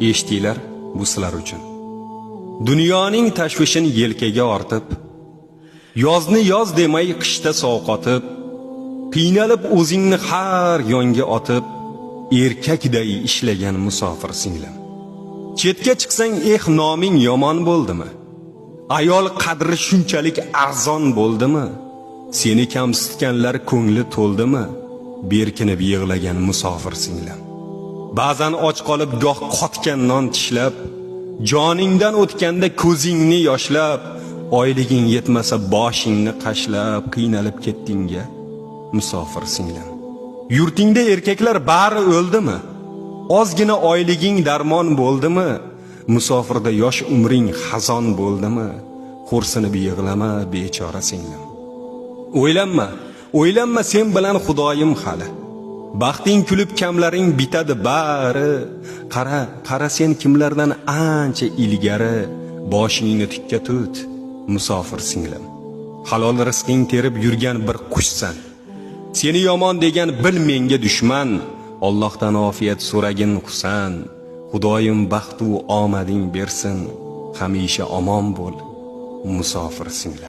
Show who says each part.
Speaker 1: Eshitinglar, bu sizlar uchun. Dunyoning tashvishini yelkaga ortib, yozni yoz demay qishda sovqotib, qiynalib o'zingni har yonga otib, erkakday ishlagan musofir singlim. Chetga chiqsang noming yomon bo'ldimi? Ayol qadri shunchalik arzon bo'ldimi? Seni kamsitganlar ko'ngli to'ldimi? Berkinib yig'lagan musofir singlim. Ba'zan och qolib goh qotgan non tishlab, joningdan o'tganda ko'zingni yoshlab, oyliging yetmasa boshingni qashlab qiynalib ketdingga musofir singlim. Yurtingda erkaklar bari o'ldimi? Ozgina oyliging darmon bo'ldimi? Musofirda yosh umring xazon bo'ldimi? Xo'rsinib yig'lama bechora singlim. O'ylanma sen bilan Xudoyim hali. Baxting kulib kamlaring bitadi bari. Qara sen kimlardan ancha ilgari. Boshingni tikka tut, musofir singlim. Halol rizqing terib yurgan bir qushsan. Seni yomon degan bil menga dushman. Allohdan ofiyat so'ragin Husan. Xudoyim baxt va omading bersin. Hamisha omon bo'l, musofir singlim.